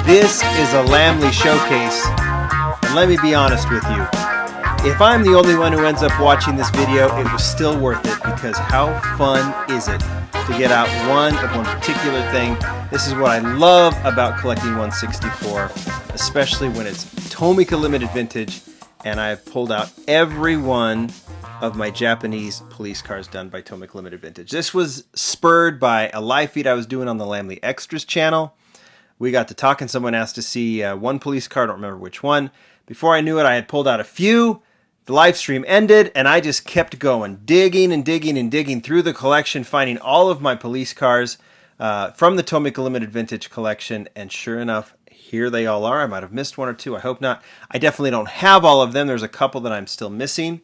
This is a Lamley showcase, and let me be honest with you. If I'm the only one who ends up watching this video, it was still worth it, because how fun is it to get out one particular thing. This is what I love about collecting 164, especially when it's Tomica Limited Vintage, and I've pulled out every one of my Japanese police cars done by Tomica Limited Vintage. This was spurred by a live feed I was doing on the Lamley Extras channel. We got to talk and someone asked to see one police car, I don't remember which one. Before I knew it, I had pulled out a few. The live stream ended, and I just kept going, digging and digging and digging through the collection, finding all of my police cars from the Tomica Limited Vintage collection, and sure enough, here they all are. I might have missed one or two, I hope not. I definitely don't have all of them. There's a couple that I'm still missing,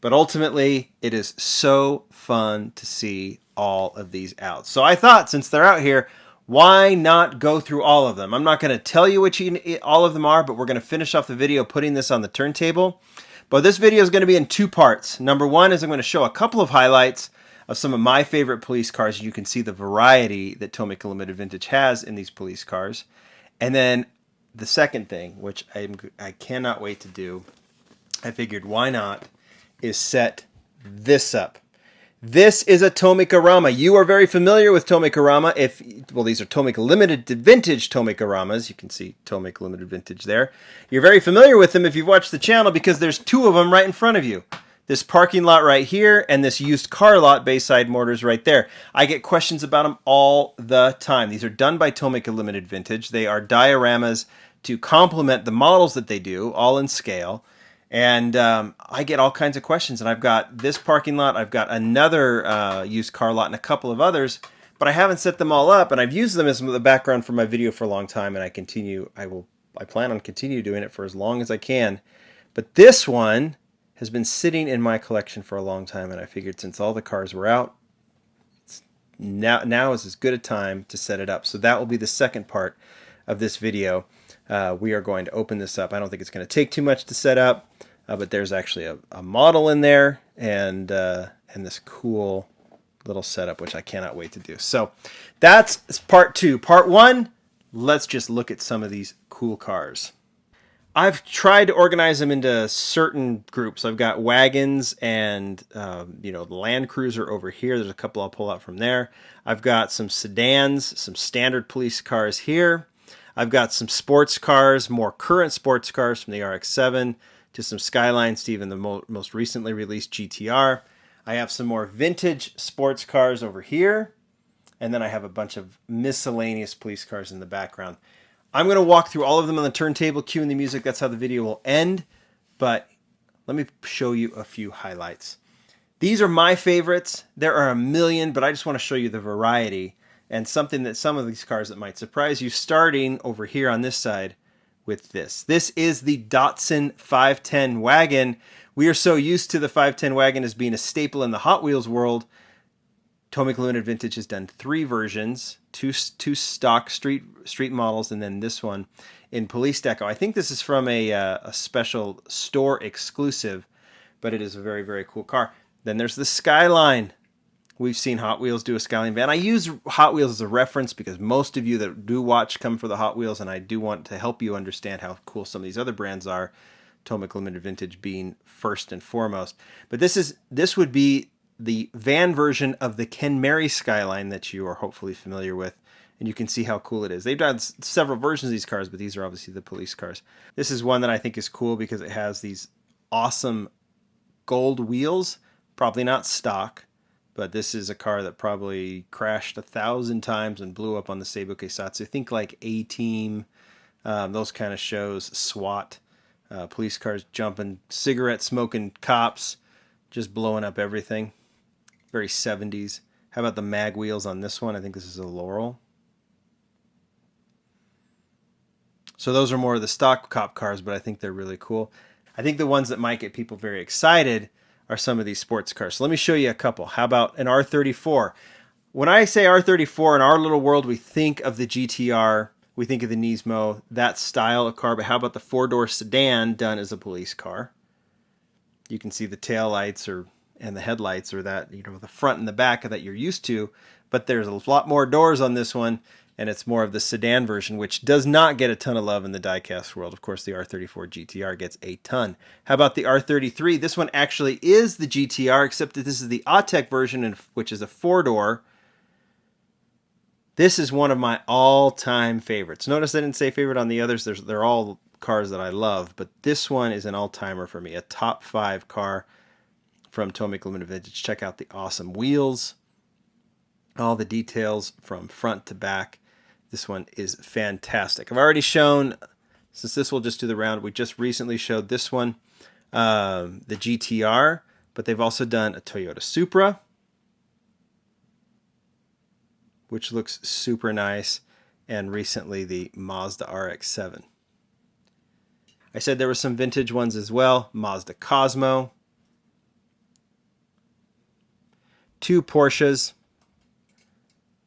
but ultimately, it is so fun to see all of these out. So I thought, since they're out here, why not go through all of them? I'm not going to tell you which all of them are, but we're going to finish off the video putting this on the turntable. But this video is going to be in two parts. Number one is I'm going to show a couple of highlights of some of my favorite police cars. You can see the variety that Tomica Limited Vintage has in these police cars. And then the second thing, which I cannot wait to do, I figured why not, is set this up. This is a Tomicarama. You are very familiar with Tomicarama. These are Tomica Limited Vintage Tomicaramas. You can see Tomica Limited Vintage there. You're very familiar with them if you've watched the channel, because there's two of them right in front of you. This parking lot right here and this used car lot, Bayside Motors, right there. I get questions about them all the time. These are done by Tomica Limited Vintage. They are dioramas to complement the models that they do, all in scale. And I get all kinds of questions, and I've got this parking lot, I've got another used car lot, and a couple of others, but I haven't set them all up, and I've used them as the background for my video for a long time, and I plan on continue doing it for as long as I can. But this one has been sitting in my collection for a long time, and I figured since all the cars were out, now is as good a time to set it up. So that will be the second part of this video. We are going to open this up. I don't think it's going to take too much to set up, but there's actually a model in there and this cool little setup, which I cannot wait to do. So that's part two. Part one, let's just look at some of these cool cars. I've tried to organize them into certain groups. I've got wagons and the Land Cruiser over here. There's a couple I'll pull out from there. I've got some sedans, some standard police cars here. I've got some sports cars, more current sports cars from the RX-7 to some Skylines to even the most recently released GTR. I have some more vintage sports cars over here. And then I have a bunch of miscellaneous police cars in the background. I'm going to walk through all of them on the turntable, cueing the music. That's how the video will end. But let me show you a few highlights. These are my favorites. There are a million, but I just want to show you the variety. And some of these cars that might surprise you, starting over here on this side with this. This is the Datsun 510 Wagon. We are so used to the 510 Wagon as being a staple in the Hot Wheels world. Tomica Limited Vintage has done three versions, two stock street models, and then this one in police deco. I think this is from a special store exclusive, but it is a very, very cool car. Then there's the Skyline. We've seen Hot Wheels do a Skyline van. I use Hot Wheels as a reference because most of you that do watch come for the Hot Wheels, and I do want to help you understand how cool some of these other brands are, Tomica Limited Vintage being first and foremost. But this would be the van version of the Ken Mary Skyline that you are hopefully familiar with, and you can see how cool it is. They've done several versions of these cars, but these are obviously the police cars. This is one that I think is cool because it has these awesome gold wheels, probably not stock, but this is a car that probably crashed 1,000 times and blew up on the Seibu Keisatsu. Think like A-Team, those kind of shows, SWAT, police cars jumping, cigarette smoking cops, just blowing up everything. Very 70s. How about the mag wheels on this one? I think this is a Laurel. So those are more of the stock cop cars, but I think they're really cool. I think the ones that might get people very excited are some of these sports cars. So let me show you a couple. How about an R34? When I say R34 in our little world, we think of the GTR, we think of the Nismo, that style of car, but how about the four-door sedan done as a police car? You can see the taillights are and the headlights, or that, the front and the back that you're used to. But there's a lot more doors on this one, and it's more of the sedan version, which does not get a ton of love in the diecast world. Of course, the R34 GTR gets a ton. How about the R33? This one actually is the GTR, except that this is the Autech version, which is a 4-door. This is one of my all-time favorites. Notice I didn't say favorite on the others. They're all cars that I love, but this one is an all-timer for me. A top 5 car from Tomica Limited Vintage. Check out the awesome wheels. All the details from front to back. This one is fantastic. I've already shown, since this will just do the round, we just recently showed this one, the GTR, but they've also done a Toyota Supra, which looks super nice, and recently the Mazda RX-7. I said there were some vintage ones as well. Mazda Cosmo. 2 Porsches.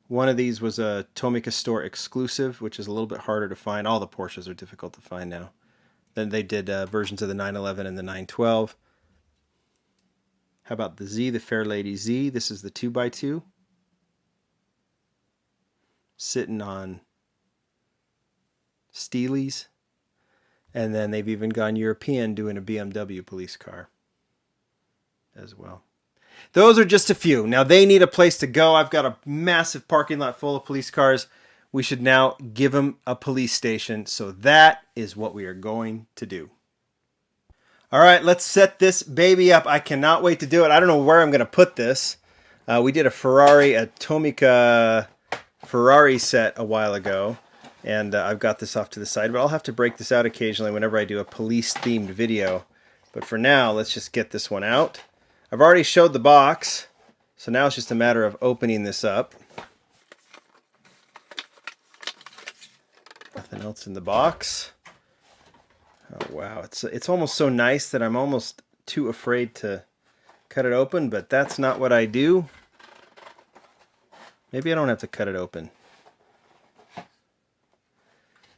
One of these was a Tomica store exclusive, which is a little bit harder to find. All the Porsches are difficult to find now. Then they did versions of the 911 and the 912. How about the Z, the Fair Lady Z? This is the 2x2. Sitting on Steelies. And then they've even gone European, doing a BMW police car as well. Those are just a few. Now they need a place to go. I've got a massive parking lot full of police cars. We should now give them a police station. So that is what we are going to do. All right, let's set this baby up. I cannot wait to do it. I don't know where I'm going to put this. We did a Tomica Ferrari set a while ago. And I've got this off to the side. But I'll have to break this out occasionally whenever I do a police-themed video. But for now, let's just get this one out. I've already showed the box, so now it's just a matter of opening this up. Nothing else in the box. Oh wow, it's almost so nice that I'm almost too afraid to cut it open, but that's not what I do. Maybe I don't have to cut it open.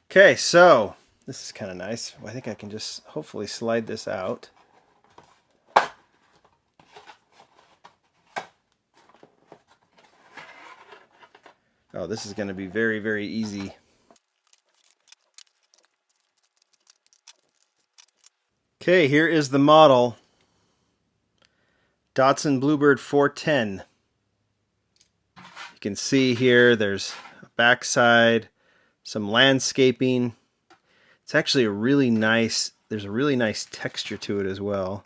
Okay, so this is kind of nice. I think I can just hopefully slide this out. Oh, this is going to be very, very easy. Okay, here is the model. Datsun Bluebird 410. You can see here there's a backside, some landscaping. It's actually a really nice, there's a really nice texture to it as well.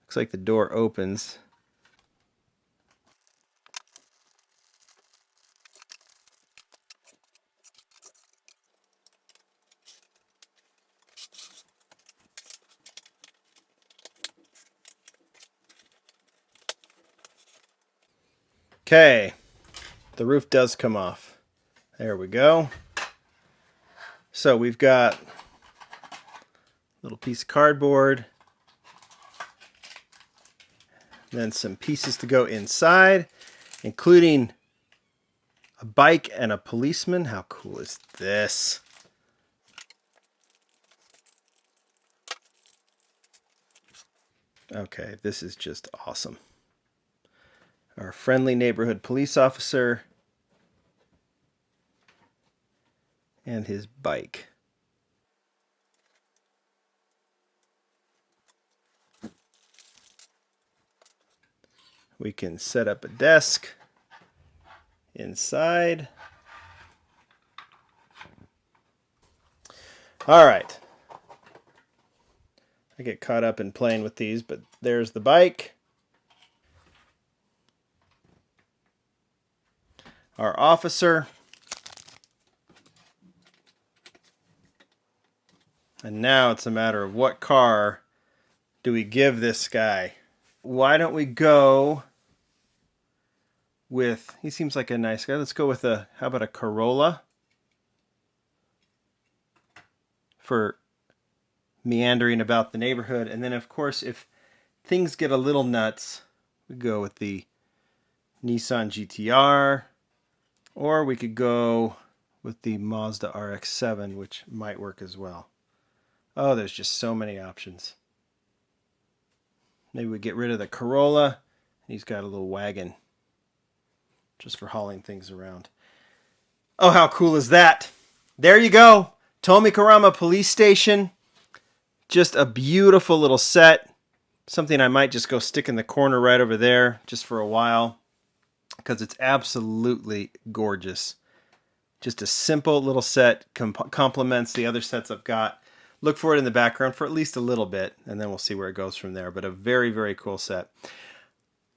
Looks like the door opens. Okay, the roof does come off. There we go. So we've got a little piece of cardboard, then some pieces to go inside, including a bike and a policeman. How cool is this? Okay, this is just awesome. Our friendly neighborhood police officer and his bike. We can set up a desk inside. All right. I get caught up in playing with these, but there's the bike. Our officer. And now it's a matter of what car do we give this guy? Why don't we go with, he seems like a nice guy. Let's go with how about a Corolla? For meandering about the neighborhood. And then of course, if things get a little nuts, we go with the Nissan GTR. Or we could go with the Mazda RX-7, which might work as well. Oh, there's just so many options. Maybe we get rid of the Corolla He's got a little wagon just for hauling things around. Oh, how cool is that? There you go. Tomicarama Police Station. Just a beautiful little set. Something I might just go stick in the corner right over there just for a while, because it's absolutely gorgeous. Just a simple little set, complements the other sets I've got. Look for it in the background for at least a little bit, and then we'll see where it goes from there. But a very, very cool set.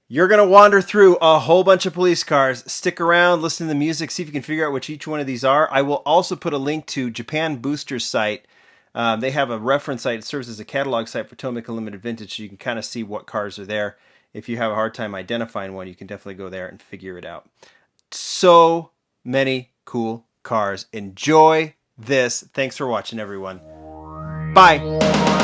You're going to wander through a whole bunch of police cars. Stick around, listen to the music, see if you can figure out which each one of these are. I will also put a link to Japan Booster's site. They have a reference site. It serves as a catalog site for Tomica Limited Vintage, so you can kind of see what cars are there. If you have a hard time identifying one, you can definitely go there and figure it out. So many cool cars. Enjoy this. Thanks for watching, everyone. Bye.